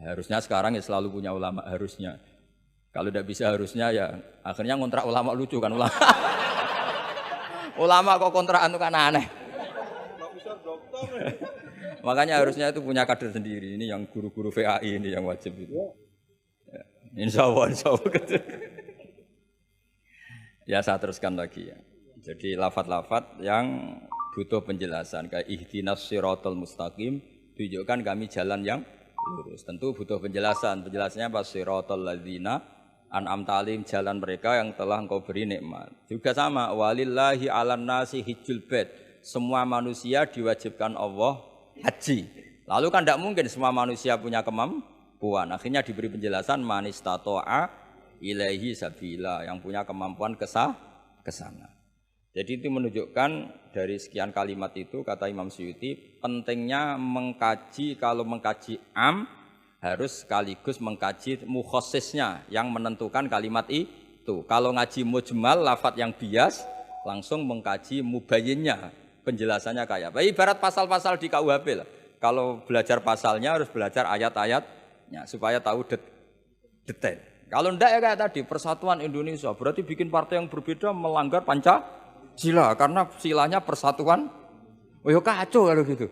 Harusnya sekarang ya selalu punya ulama harusnya. Kalau tidak bisa harusnya ya akhirnya ngontrak ulama lucu kan ulama. Ulama kok kontrakan itu kan aneh. Makanya harusnya itu punya kader sendiri. Ini yang guru-guru VAI ini yang wajib itu. Ya, insya Allah. Ya saya teruskan lagi ya. Jadi lafadz-lafadz yang butuh penjelasan kayak ihdinas siratal mustaqim, tunjukkan kami jalan yang lurus. Tentu butuh penjelasan. Penjelasannya apa? Siratal ladzina an'amta alaihim, jalan mereka yang telah Engkau beri nikmat. Juga sama walillahi 'alan nasi hijjul bait. Semua manusia diwajibkan Allah haji. Lalu kan tidak mungkin semua manusia punya kemampuan. Akhirnya diberi penjelasan man istata'a ilaihi sabila, yang punya kemampuan ke sana. Jadi itu menunjukkan dari sekian kalimat itu kata Imam Suyuti pentingnya mengkaji, kalau mengkaji am harus sekaligus mengkaji mukhosisnya yang menentukan kalimat itu. Kalau ngaji mujmal lafadz yang bias langsung mengkaji mubayyinnya, penjelasannya kayak apa. Ibarat pasal-pasal di KUHP lah. Kalau belajar pasalnya harus belajar ayat-ayatnya supaya tahu detail. Kalau enggak ya kayak tadi, persatuan Indonesia berarti bikin partai yang berbeda melanggar Pancasila karena silanya persatuan. Oh ya kacau kalau gitu.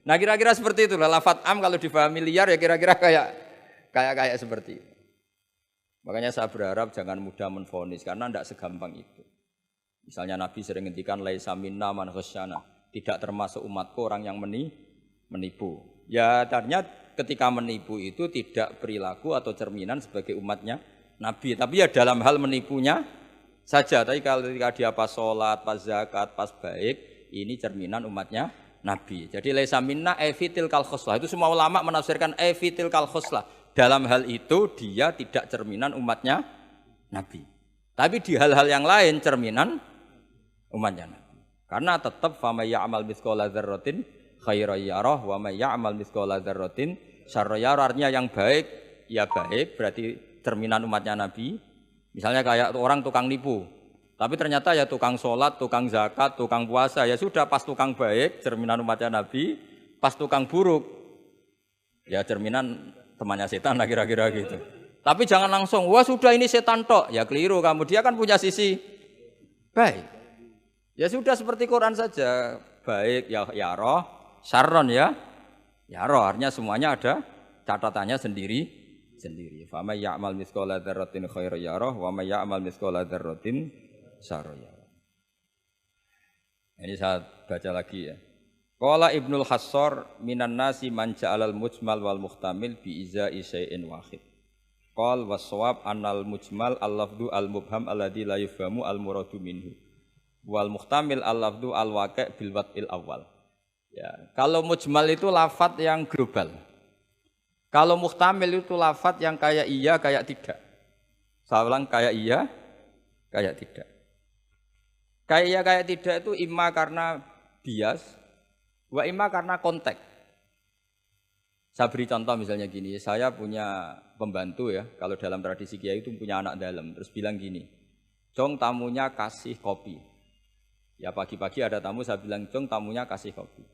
Nah kira-kira seperti itu lah lafadz am kalau difahami liar ya kira-kira kayak seperti itu. Makanya saya berharap jangan mudah menvonis karena enggak segampang itu. Misalnya Nabi sering ngendikan laisa minna man khasyana, tidak termasuk umatku orang yang menipu. Ya ternyata ketika menipu itu tidak perilaku atau cerminan sebagai umatnya Nabi, tapi ya dalam hal menipunya saja. Tapi kalau ketika dia pas sholat, pas zakat, pas baik, ini cerminan umatnya Nabi. Jadi laisa minna evitil kal khoslah. Itu semua ulama menafsirkan evitil kal khoslah. Dalam hal itu dia tidak cerminan umatnya Nabi. Tapi di hal-hal yang lain cerminan umatnya Nabi. Karena tetap famay ya'mal mithqala dzarratin khairan yarah wa may ya'mal mithqala dzarratin syarran yarah. Artinya yang baik ya baik, berarti cerminan umatnya Nabi. Misalnya kayak orang tukang nipu, tapi ternyata ya tukang sholat, tukang zakat, tukang puasa, ya sudah pas tukang baik cerminan umatnya Nabi, pas tukang buruk ya cerminan temannya setan lah kira-kira gitu. Tapi jangan langsung wah sudah ini setan tok, ya keliru kamu, dia kan punya sisi baik. Ya sudah seperti Quran saja, baik ya roh, syarron ya roh, artinya semuanya ada catatannya sendiri. Fa may ya'mal mithqala dzarratin khairan yarah wa may ya'mal mithqala dzarratin syarran yarah. Ini saya baca lagi ya. Qala Ibnul Hassar minan nasi man ja'alal mujmal wal muhtamil bi izai syai'in wahid. Qal was-shawab annal mujmal al-lafdhu al-mubham alladhi la yufhamu al-muradu minhu. Wal muhtamil al-lafdhu al-waqi' bil wad'il awal. Ya, kalau mujmal itu lafadz yang global. Kalau muhtamil itu lafadz yang kayak iya, kayak tidak. Saya ulang, kayak iya, kayak tidak. Kayak iya, kayak tidak itu imma karena bias, wa imma karena konteks. Saya beri contoh misalnya gini, saya punya pembantu ya, kalau dalam tradisi kiai itu punya anak dalam, terus bilang gini, Jong tamunya kasih kopi. Ya pagi-pagi ada tamu, saya bilang Jong tamunya kasih kopi.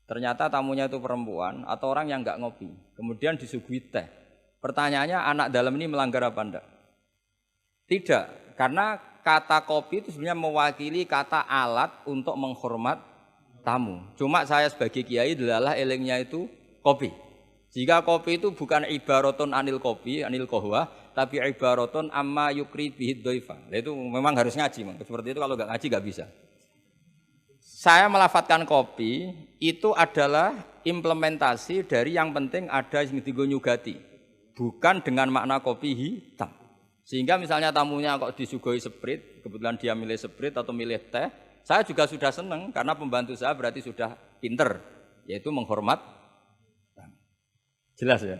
Ternyata tamunya itu perempuan atau orang yang enggak ngopi. Kemudian disuguhi teh. Pertanyaannya anak dalam ini melanggar apa enggak? Tidak, karena kata kopi itu sebenarnya mewakili kata alat untuk menghormat tamu. Cuma saya sebagai kiai adalah elengnya itu kopi. Jika kopi itu bukan ibaratun anil kopi, anil kohwa, tapi ibaratun amma yukri bihid doifa. Itu memang harus ngaji. Seperti itu kalau enggak ngaji enggak bisa. Saya melafatkan kopi itu adalah implementasi dari yang penting ada yang digo nyugati, bukan dengan makna kopi hitam. Sehingga misalnya tamunya kok disuguhi sprit, kebetulan dia milih sprit atau milih teh, saya juga sudah senang karena pembantu saya berarti sudah pinter, yaitu menghormat. Jelas ya?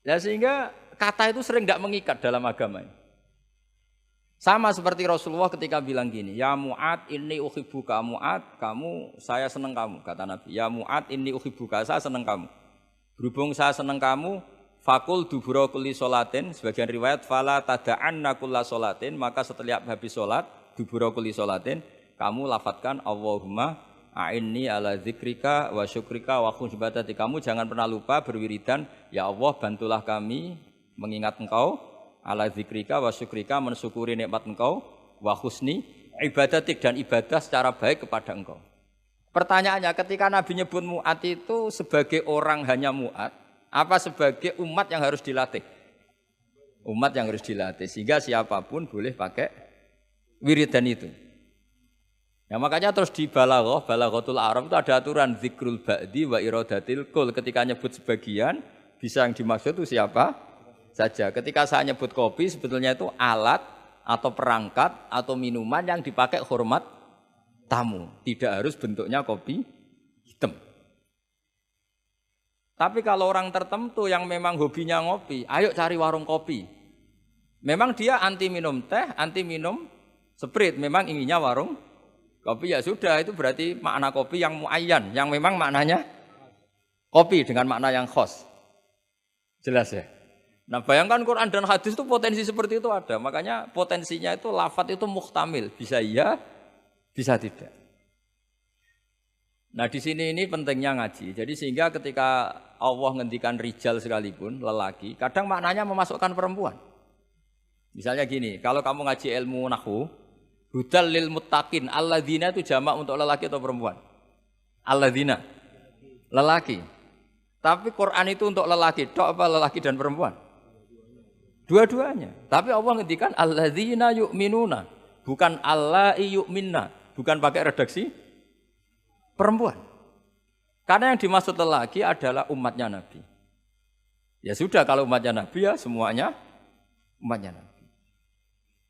Ya sehingga kata itu sering tidak mengikat dalam agama. Sama seperti Rasulullah ketika bilang gini, ya Mu'ad inni uhibbuka Mu'ad, kamu saya senang kamu, kata Nabi. Ya Mu'ad inni uhibbuka, saya senang kamu. Berhubung saya senang kamu, fakul dubura kulli sholatin, sebagian riwayat fala tada'anna kulla sholatin, maka setiap habis sholat dubura kulli sholatin, kamu lafadzkan Allahumma a'inni ala zikrika wa syukrika wa husni ibadati. Kamu jangan pernah lupa berwiridan, ya Allah bantulah kami mengingat Engkau, ala zikrika wa syukrika, mensyukuri nikmat Engkau, wa husni ibadatik, dan ibadah secara baik kepada Engkau. Pertanyaannya, ketika Nabi nyebut Mu'ad itu sebagai orang hanya Mu'ad, apa sebagai umat yang harus dilatih? Umat yang harus dilatih, sehingga siapapun boleh pakai wiridan itu. Ya makanya terus di balaghatul Arab itu ada aturan zikrul ba'di wa iradatil kul. Ketika nyebut sebagian, bisa yang dimaksud itu siapa saja. Ketika saya nyebut kopi, sebetulnya itu alat atau perangkat atau minuman yang dipakai hormat tamu. Tidak harus bentuknya kopi hitam. Tapi kalau orang tertentu yang memang hobinya ngopi, ayo cari warung kopi. Memang dia anti minum teh, anti minum sprit, memang inginnya warung kopi, ya sudah, itu berarti makna kopi yang muayyan, yang memang maknanya kopi dengan makna yang khos. Jelas ya? Nah bayangkan Quran dan hadis itu potensi seperti itu ada. Makanya potensinya itu lafadz itu muhtamil, bisa iya, bisa tidak. Nah di sini ini pentingnya ngaji. Jadi sehingga ketika Allah ngendikan rijal sekalipun, lelaki, kadang maknanya memasukkan perempuan. Misalnya gini, kalau kamu ngaji ilmu nahwu, hudal lil muttaqin, alladzina itu jamak untuk lelaki atau perempuan? Alladzina, lelaki. Tapi Quran itu untuk lelaki, tok apa lelaki dan perempuan? Dua-duanya. Tapi Allah ngendikan alladzina yu'minuna, bukan allai yu'minna, bukan pakai redaksi perempuan. Karena yang dimaksud lelaki adalah umatnya Nabi. Ya sudah, kalau umatnya Nabi ya semuanya umatnya Nabi.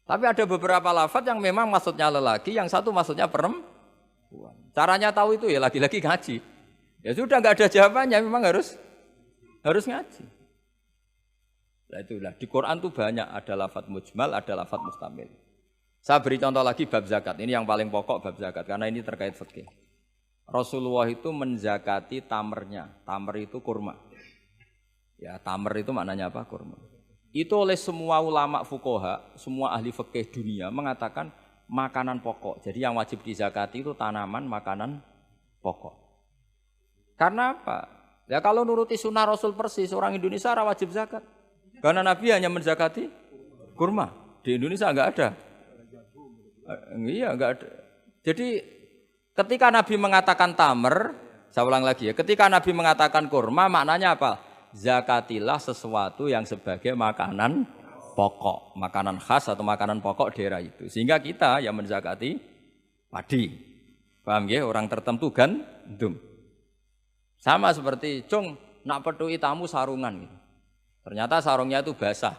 Tapi ada beberapa lafaz yang memang maksudnya lelaki, yang satu maksudnya perempuan. Caranya tahu itu ya lagi-lagi ngaji. Ya sudah, nggak ada jawabannya, memang harus ngaji. Nah itulah di Quran tuh banyak, ada lafaz mujmal, ada lafaz mustamil. Saya beri contoh lagi bab zakat. Ini yang paling pokok bab zakat karena ini terkait fikih. Rasulullah itu menzakati tamernya. Tamer itu kurma. Ya, tamer itu maknanya apa? Kurma. Itu oleh semua ulama fuqaha, semua ahli fikih dunia mengatakan makanan pokok. Jadi yang wajib dizakati itu tanaman makanan pokok. Karena apa? Ya kalau nuruti sunnah Rasul persis, orang Indonesia ora wajib zakat. Karena Nabi hanya menzakati kurma. Di Indonesia enggak ada. Iya, enggak ada. Jadi ketika Nabi mengatakan tamer, saya ulang lagi ya, ketika Nabi mengatakan kurma maknanya apa? Zakatilah sesuatu yang sebagai makanan pokok, makanan khas atau makanan pokok daerah itu. Sehingga kita yang menzakati padi. Paham ya? Orang tertentu gandum. Sama seperti cung nak petui tamu sarungan gitu. Ternyata sarungnya itu basah.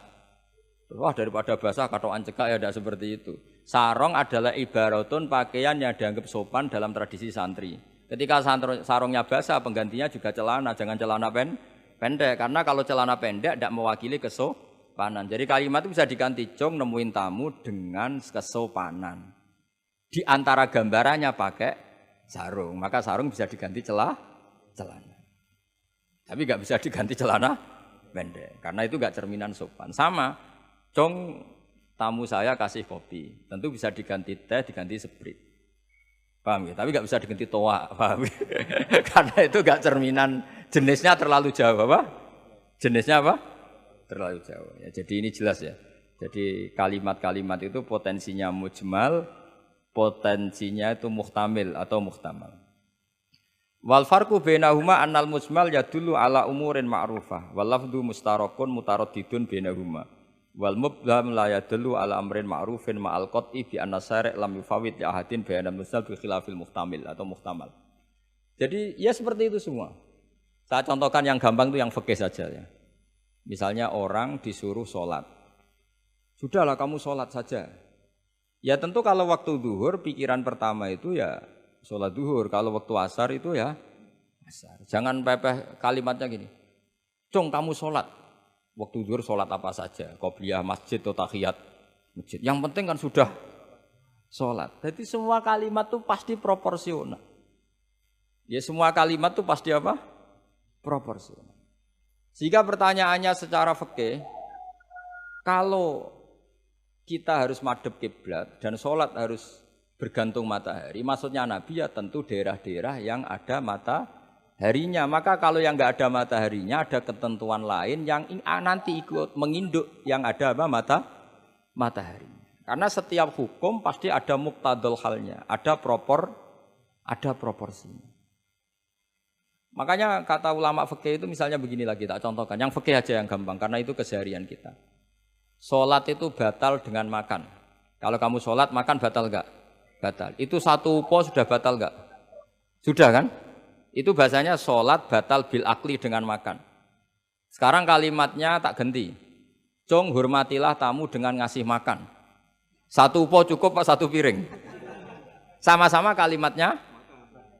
Wah, daripada basah katokan cekak ya, tidak seperti itu. Sarung adalah ibaratun pakaian yang dianggap sopan dalam tradisi santri. Ketika sarungnya basah, penggantinya juga celana, jangan celana pendek. Karena kalau celana pendek tidak mewakili kesopanan. Jadi kalimat itu bisa diganti, cung nemuin tamu dengan kesopanan. Di antara gambarannya pakai sarung, maka sarung bisa diganti celana. Tapi nggak bisa diganti celana pendek, karena itu nggak cerminan sopan. Sama, cung tamu saya kasih kopi, tentu bisa diganti teh, diganti sprit. Paham ya? Tapi nggak bisa diganti toa, paham ya? Karena itu nggak cerminan, jenisnya terlalu jauh, apa? Jenisnya apa? Terlalu jauh. Ya, jadi ini jelas ya. Jadi kalimat-kalimat itu potensinya mujmal, potensinya itu muhtamil atau muhtamal. Wal farqu bainahuma annal mujmal yadullu ala umurin ma'rufah wal lafdhu mustarakun mutaraddidun bainahuma wal mubham la yadullu ala amrin ma'rufin ma'al qat'i bi anna syari' lam yufawwid li ahadin bainal mujmal bi khilafil muhtamil atau muhtamal. Jadi ya seperti itu semua. Saya contohkan yang gampang itu yang fikih saja ya. Misalnya orang disuruh sholat. Sudahlah kamu sholat saja. Ya tentu kalau waktu duhur pikiran pertama itu ya sholat duhur. Kalau waktu asar itu ya asar. Jangan pepeh kalimatnya gini. Cung kamu sholat. Waktu duhur sholat apa saja. Qobliyah masjid atau tahiyat masjid. Yang penting kan sudah sholat. Jadi semua kalimat itu pasti proporsional. Ya semua kalimat itu pasti apa? Proporsional. Sehingga pertanyaannya secara fikih, kalau kita harus madhep kiblat dan sholat harus bergantung matahari, maksudnya Nabi ya tentu daerah-daerah yang ada mataharinya. Maka kalau yang nggak ada mataharinya, ada ketentuan lain yang nanti ikut menginduk yang ada apa matahari. Karena setiap hukum pasti ada muqtadul halnya, ada proporsinya. Makanya kata ulama fikih itu misalnya begini lagi, tak contohkan. Yang fikih aja yang gampang, karena itu keseharian kita. Sholat itu batal dengan makan. Kalau kamu sholat, makan batal enggak? Batal. Itu satu upo sudah batal enggak? Sudah kan? Itu bahasanya sholat batal bil akli dengan makan. Sekarang kalimatnya tak ganti. Cung hormatilah tamu dengan ngasih makan. Satu upo cukup apa satu piring? Sama-sama kalimatnya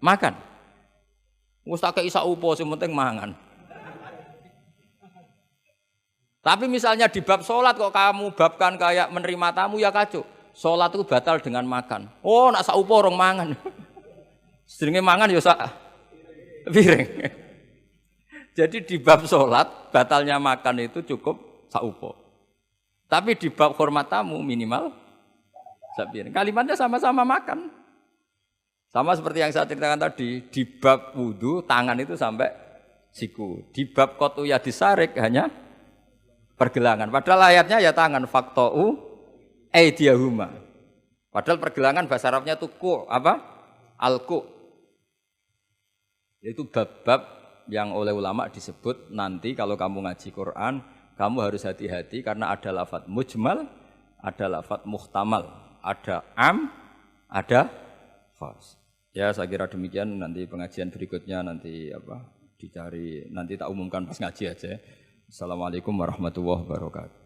makan. Mustake isa upo sing penting mangan. Tapi misalnya di bab sholat kok kamu babkan kayak menerima tamu ya kacau. Sholat itu batal dengan makan. Oh nak sak upo orang mangan. Seringnya mangan ya sak piring. Jadi di bab sholat batalnya makan itu cukup sak upo. Tapi di bab hormat tamu minimal sak piring. Kalimatnya sama-sama makan. Sama seperti yang saya ceritakan tadi, di bab wudu tangan itu sampai siku. Di bab kotu ya disarik hanya pergelangan. Padahal ayatnya ya tangan faktou aidiyahuma. Padahal pergelangan bahasa Arabnya itu ku apa? Alku. Itu bab-bab yang oleh ulama disebut nanti kalau kamu ngaji Quran, kamu harus hati-hati karena ada lafadz mujmal, ada lafadz muhtamal, ada am, ada khas. Ya saya kira demikian, nanti pengajian berikutnya nanti apa dicari, nanti tak umumkan pas ngaji aja. Assalamualaikum warahmatullahi wabarakatuh.